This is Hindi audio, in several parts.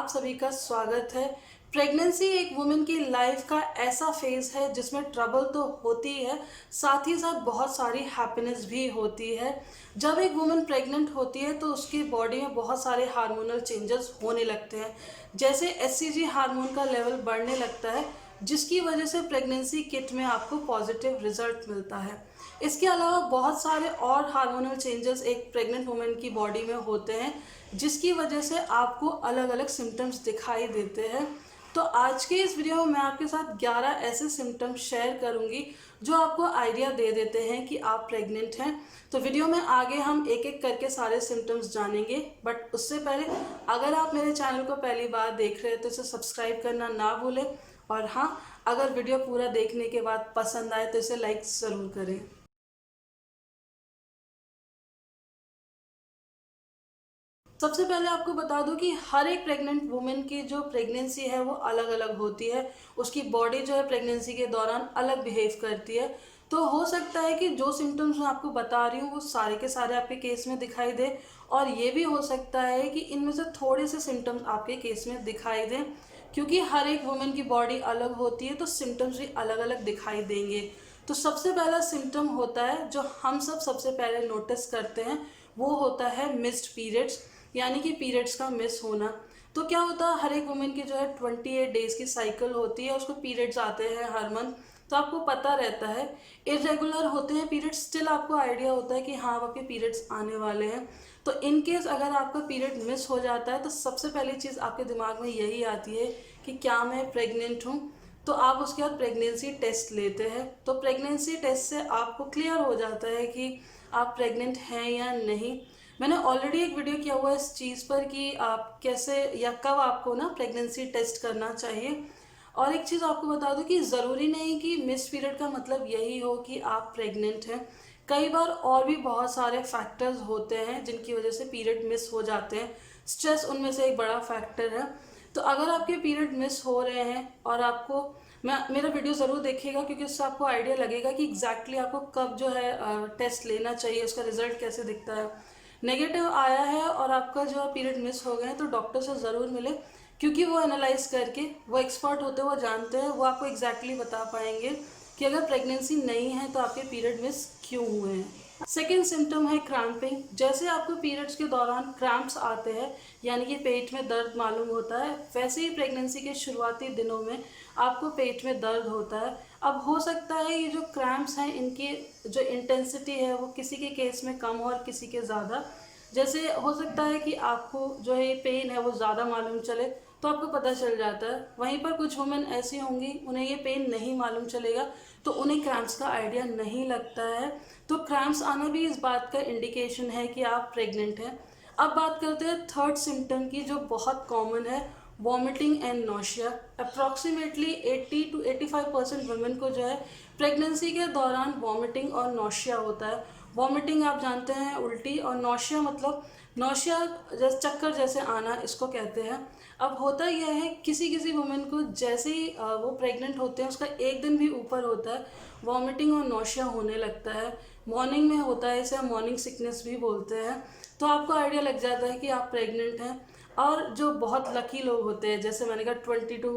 आप सभी का स्वागत है। प्रेगनेंसी एक वुमेन की लाइफ का ऐसा फेज है जिसमें ट्रबल तो होती है, साथ ही साथ बहुत सारी हैप्पीनेस भी होती है। जब एक वुमेन प्रेग्नेंट होती है तो उसकी बॉडी में बहुत सारे हार्मोनल चेंजेस होने लगते हैं, जैसे एचसीजी हार्मोन का लेवल बढ़ने लगता है, जिसकी वजह से प्रेगनेंसी किट में आपको पॉजिटिव रिजल्ट मिलता है। इसके अलावा बहुत सारे और हार्मोनल चेंजेस एक प्रेग्नेंट वुमेन की बॉडी में होते हैं, जिसकी वजह से आपको अलग अलग सिम्टम्स दिखाई देते हैं। तो आज के इस वीडियो में मैं आपके साथ 11 ऐसे सिम्टम्स शेयर करूंगी जो आपको आइडिया दे देते हैं कि आप प्रेग्नेंट हैं। तो वीडियो में आगे हम एक एक करके सारे सिम्टम्स जानेंगे, बट उससे पहले अगर आप मेरे चैनल को पहली बार देख रहे हैं तो इसे सब्सक्राइब करना ना भूलें। और हाँ, अगर वीडियो पूरा देखने के बाद पसंद आए तो इसे लाइक ज़रूर करें। सबसे पहले आपको बता दूं कि हर एक प्रेग्नेंट वुमेन की जो प्रेगनेंसी है वो अलग अलग होती है। उसकी बॉडी जो है प्रेगनेंसी के दौरान अलग बिहेव करती है। तो हो सकता है कि जो सिम्टम्स मैं आपको बता रही हूँ वो सारे के सारे आपके केस में दिखाई दे, और ये भी हो सकता है कि इनमें से थोड़े से सिम्टम्स आपके केस में दिखाई दें। क्योंकि हर एक वुमेन की बॉडी अलग होती है तो सिम्टम्स भी अलग अलग दिखाई देंगे। तो सबसे पहला सिम्टम होता है जो हम सब सबसे पहले नोटिस करते हैं, वो होता है मिस्ड पीरियड्स, यानी कि पीरियड्स का मिस होना। तो क्या होता है, हर एक वुमेन की जो है 28 डेज की साइकिल होती है, उसको पीरियड्स आते हैं हर मंथ। तो आपको पता रहता है इरेगुलर होते हैं पीरियड्स, स्टिल आपको आइडिया होता है कि हाँ अब आपके पीरियड्स आने वाले हैं। तो इन केस अगर आपका पीरियड मिस हो जाता है तो सबसे पहली चीज़ आपके दिमाग में यही आती है कि क्या मैं प्रेग्नेंट हूँ। तो आप उसके बाद प्रेगनेंसी टेस्ट लेते हैं। तो प्रेगनेंसी टेस्ट से आपको क्लियर हो जाता है कि आप प्रेग्नेंट हैं या नहीं। मैंने ऑलरेडी एक वीडियो किया हुआ है इस चीज़ पर कि आप कैसे या कब आपको ना प्रेगनेंसी टेस्ट करना चाहिए। और एक चीज़ आपको बता दूं कि ज़रूरी नहीं कि मिस पीरियड का मतलब यही हो कि आप प्रेग्नेंट हैं। कई बार और भी बहुत सारे फैक्टर्स होते हैं जिनकी वजह से पीरियड मिस हो जाते हैं। स्ट्रेस उनमें से एक बड़ा फैक्टर है। तो अगर आपके पीरियड मिस हो रहे हैं और आपको, मैं मेरा वीडियो ज़रूर देखिएगा क्योंकि उससे आपको आइडिया लगेगा कि एग्जैक्टली आपको कब जो है टेस्ट लेना चाहिए, उसका रिजल्ट कैसे दिखता है। नेगेटिव आया है और आपका जो पीरियड मिस हो गए हैं तो डॉक्टर से ज़रूर मिले, क्योंकि वो एनालाइज करके, वो एक्सपर्ट होते हैं, वो जानते हैं, वो आपको एग्जैक्टली बता पाएंगे कि अगर प्रेगनेंसी नहीं है तो आपके पीरियड मिस क्यों हुए हैं। सेकेंड सिम्टम है क्रैम्पिंग। जैसे आपको पीरियड्स के दौरान क्रैम्प्स आते हैं, यानी कि पेट में दर्द मालूम होता है, वैसे ही प्रेगनेंसी के शुरुआती दिनों में आपको पेट में दर्द होता है। अब हो सकता है ये जो क्रैम्प्स हैं इनकी जो इंटेंसिटी है वो किसी के केस में कम हो और किसी के ज़्यादा। जैसे हो सकता है कि आपको जो है पेन है वो ज़्यादा मालूम चले तो आपको पता चल जाता है, वहीं पर कुछ वुमेन ऐसी होंगी उन्हें ये पेन नहीं मालूम चलेगा तो उन्हें क्रैम्प्स का आइडिया नहीं लगता है। तो क्रैम्प्स आना भी इस बात का इंडिकेशन है कि आप प्रेग्नेंट हैं। अब बात करते हैं थर्ड सिम्टम की, जो बहुत कॉमन है, vomiting and nausea. Approximately 80 to 85% women को जो है प्रेगनेंसी के दौरान वॉमिटिंग और नोशिया होता है। वॉमिटिंग आप जानते हैं उल्टी, और नोशिया मतलब नोशिया जैसे चक्कर जैसे आना, इसको कहते हैं। अब होता यह है किसी किसी वुमेन को जैसे ही वो प्रेग्नेंट होते हैं उसका एक दिन भी ऊपर होता है वॉमिटिंग और नोशिया होने लगता है। मॉर्निंग में होता है, इसे हम मॉर्निंग सिकनेस भी बोलते हैं। तो आपको आइडिया लग जाता है कि आप प्रेग्नेंट हैं। और जो बहुत लकी लोग होते हैं, जैसे मैंने कहा 20 to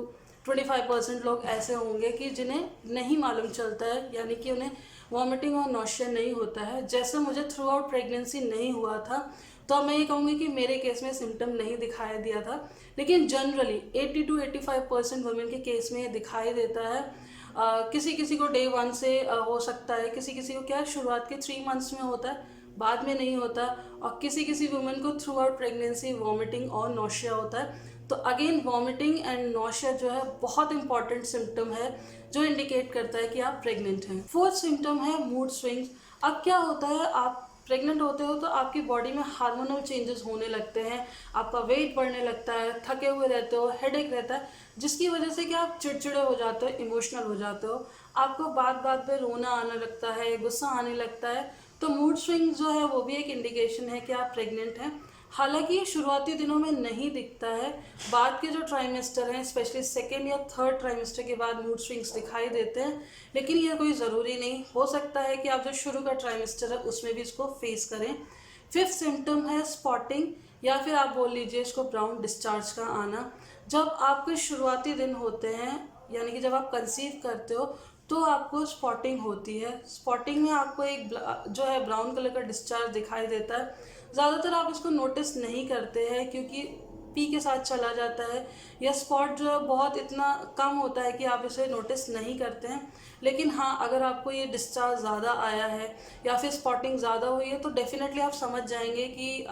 25% लोग ऐसे होंगे कि जिन्हें नहीं मालूम चलता है, यानी कि उन्हें वॉमिटिंग और नोशिया नहीं होता है। जैसे मुझे थ्रू आउट प्रेगनेंसी नहीं हुआ था, तो मैं ये कहूँगी कि मेरे केस में सिम्टम नहीं दिखाई दिया था, लेकिन जनरली 80 to 85% वुमेन के केस में ये दिखाई देता है। किसी किसी को डे 1 से हो सकता है, किसी किसी को क्या शुरुआत के 3 मंथ्स में होता है, बाद में नहीं होता, और किसी किसी वुमेन को थ्रू आउट प्रेगनेंसी वॉमिटिंग और नोशिया होता है। तो अगेन वॉमिटिंग एंड नोशिया जो है बहुत इंपॉर्टेंट सिम्टम है जो इंडिकेट करता है कि आप प्रेग्नेंट हैं। फोर्थ सिम्टम है मूड स्विंग्स। अब क्या होता है, आप प्रेग्नेंट होते हो तो आपकी बॉडी में हार्मोनल चेंजेस होने लगते हैं, आपका वेट बढ़ने लगता है, थके हुए रहते हो, हेडेक रहता है, जिसकी वजह से कि आप चिड़चिड़े हो जाते हो, इमोशनल हो जाते हो, आपको बात बात पे रोना आने लगता है, गुस्सा आने लगता है। तो मूड स्विंग जो है वो भी एक इंडिकेशन है कि आप प्रेग्नेंट हैं। हालांकि ये शुरुआती दिनों में नहीं दिखता है, बाद के जो ट्राइमेस्टर हैं, स्पेशली सेकेंड या थर्ड ट्राइमेस्टर के बाद मूड स्विंग्स दिखाई देते हैं, लेकिन ये कोई ज़रूरी नहीं, हो सकता है कि आप जो शुरू का ट्राइमेस्टर है उसमें भी इसको फेस करें। फिफ्थ सिम्टम है स्पॉटिंग, या फिर आप बोल लीजिए इसको ब्राउन डिस्चार्ज का आना। जब आपके शुरुआती दिन होते हैं, यानी कि जब आप कंसीव करते हो, तो आपको स्पॉटिंग होती है। स्पॉटिंग में आपको एक जो है ब्राउन कलर का डिस्चार्ज दिखाई देता है। ज़्यादातर आप इसको नोटिस नहीं करते हैं क्योंकि पी के साथ चला जाता है, या स्पॉट जो है बहुत इतना कम होता है कि आप इसे नोटिस नहीं करते हैं। लेकिन हाँ, अगर आपको ये डिस्चार्ज ज़्यादा आया है या फिर स्पॉटिंग ज़्यादा हुई है तो डेफिनेटली आप समझ जाएंगे कि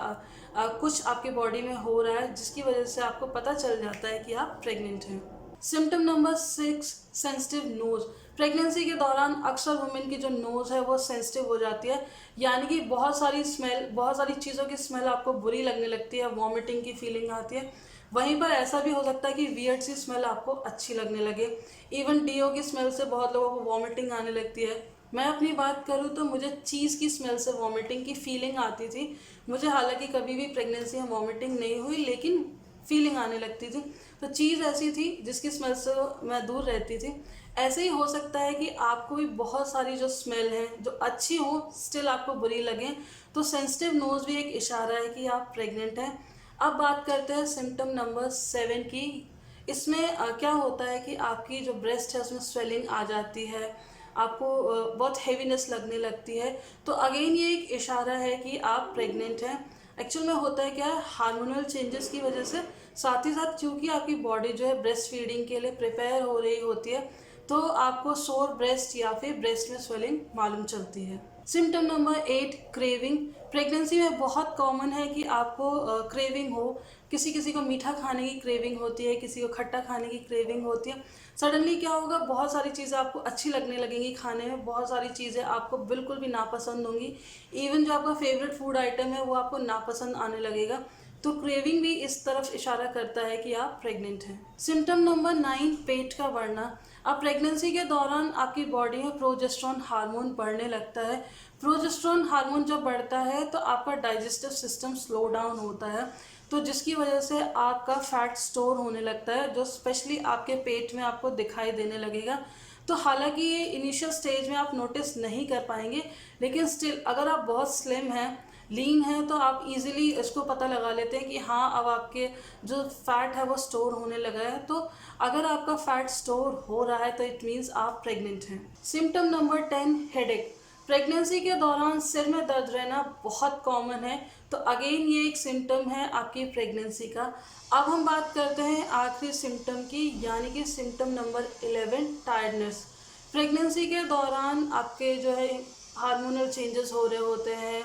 कुछ आपके बॉडी में हो रहा है, जिसकी वजह से आपको पता चल जाता है कि आप प्रेग्नेंट हैं। Symptom number 6, sensitive nose. Pregnancy के दौरान अक्सर वुमेन की जो नोज़ है वो सेंसिटिव हो जाती है, यानी कि बहुत सारी चीज़ों की स्मेल आपको बुरी लगने लगती है, वॉमिटिंग की फीलिंग आती है। वहीं पर ऐसा भी हो सकता है कि वियर्ड सी स्मेल आपको अच्छी लगने लगे। इवन डीओ की स्मेल से बहुत लोगों को वॉमिटिंग आने लगती है। मैं अपनी बात करूँ तो मुझे चीज़ की स्मेल से वॉमिटिंग की फीलिंग आती थी। मुझे हालांकि कभी भी प्रेगनेंसी में वॉमिटिंग नहीं हुई, लेकिन फीलिंग आने लगती थी। तो चीज़ ऐसी थी जिसकी स्मेल से मैं दूर रहती थी। ऐसे ही हो सकता है कि आपको भी बहुत सारी जो स्मेल है जो अच्छी हो स्टिल आपको बुरी लगे, तो सेंसिटिव नोज़ भी एक इशारा है कि आप प्रेग्नेंट हैं। अब बात करते हैं सिम्टम नंबर 7 की। इसमें क्या होता है कि आपकी जो ब्रेस्ट है उसमें स्वेलिंग आ जाती है, आपको बहुत हेवीनेस लगने लगती है। तो अगेन ये एक इशारा है कि आप प्रेग्नेंट हैं। एक्चुअल में होता है क्या है, हार्मोनल चेंजेस की वजह से, साथ ही साथ क्योंकि आपकी बॉडी जो है ब्रेस्ट फीडिंग के लिए प्रिपेयर हो रही होती है, तो आपको सोर ब्रेस्ट या फिर ब्रेस्ट में स्वेलिंग मालूम चलती है। Symptom number 8, craving. प्रेगनेंसी में बहुत कॉमन है कि आपको क्रेविंग हो। किसी किसी को मीठा खाने की क्रेविंग होती है, किसी को खट्टा खाने की क्रेविंग होती है। सडनली क्या होगा, बहुत सारी चीज़ें आपको अच्छी लगने लगेंगी खाने में, बहुत सारी चीज़ें आपको बिल्कुल भी नापसंद होंगी। इवन जो आपका फेवरेट फूड आइटम है वो आपको नापसंद आने लगेगा। तो क्रेविंग भी इस तरफ इशारा करता है कि आप प्रेग्नेंट हैं। सिम्टम नंबर 9, पेट का बढ़ना। अब प्रेगनेंसी के दौरान आपकी बॉडी में प्रोजेस्टेरॉन हार्मोन बढ़ने लगता है। प्रोजेस्टेरॉन हार्मोन जब बढ़ता है तो आपका डाइजेस्टिव सिस्टम स्लो डाउन होता है, तो जिसकी वजह से आपका फैट स्टोर होने लगता है, जो स्पेशली आपके पेट में आपको दिखाई देने लगेगा। तो हालांकि ये इनिशियल स्टेज में आप नोटिस नहीं कर पाएंगे, लेकिन स्टिल अगर आप बहुत स्लिम हैं, लीन है, तो आप इजीली इसको पता लगा लेते हैं कि हाँ अब आपके जो फैट है वो स्टोर होने लगा है। तो अगर आपका फैट स्टोर हो रहा है तो इट मीन्स आप प्रेग्नेंट हैं। Symptom number 10, headache. प्रेगनेंसी के दौरान सिर में दर्द रहना बहुत कॉमन है, तो अगेन ये एक सिम्टम है आपकी प्रेगनेंसी का। अब हम बात करते हैं आखिरी सिम्टम की, यानी कि सिम्टम नंबर 11, टायर्डनेस। प्रेगनेंसी के दौरान आपके जो है हार्मोनल चेंजेस हो रहे होते हैं,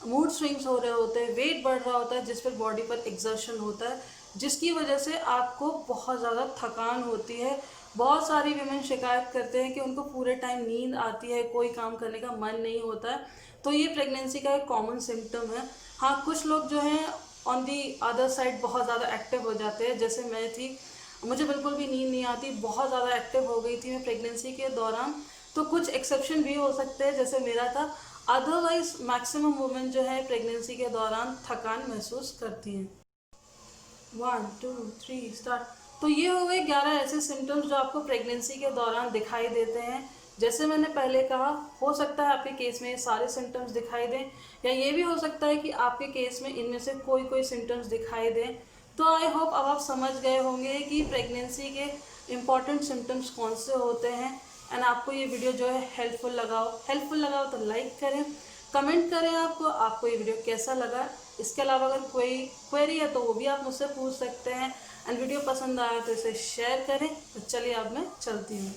मूड स्विंग्स हो रहे होते हैं, वेट बढ़ रहा होता है जिस पर बॉडी पर एक्सर्शन होता है, जिसकी वजह से आपको बहुत ज़्यादा थकान होती है। बहुत सारी वीमेन शिकायत करते हैं कि उनको पूरे टाइम नींद आती है, कोई काम करने का मन नहीं होता है। तो ये प्रेगनेंसी का एक कॉमन सिम्टम है। हाँ, कुछ लोग जो हैं ऑन दी अदर साइड बहुत ज़्यादा एक्टिव हो जाते हैं, जैसे मैं थी। मुझे बिल्कुल भी नींद नहीं आती, बहुत ज़्यादा एक्टिव हो गई थी मैं प्रेगनेंसी के दौरान। तो कुछ एक्सेप्शन भी हो सकते हैं, जैसे मेरा था। अदरवाइज मैक्सिमम वुमेन जो है प्रेगनेंसी के दौरान थकान महसूस करती हैं। 1 2 3 स्टार्ट। तो ये हो गए 11 ऐसे सिम्टम्स जो आपको प्रेगनेंसी के दौरान दिखाई देते हैं। जैसे मैंने पहले कहा, हो सकता है आपके केस में ये सारे सिम्टम्स दिखाई दें, या ये भी हो सकता है कि आपके केस में इनमें से कोई कोई सिम्टम्स दिखाई दें। तो आई होप अब आप समझ गए होंगे कि प्रेगनेंसी के इम्पॉर्टेंट सिम्टम्स कौन से होते हैं। एंड आपको ये वीडियो जो है हेल्पफुल लगाओ तो लाइक करें, कमेंट करें आपको ये वीडियो कैसा लगा। इसके अलावा अगर कोई क्वेरी है तो वो भी आप मुझसे पूछ सकते हैं। एंड वीडियो पसंद आया तो इसे शेयर करें। तो चलिए अब मैं चलती हूँ।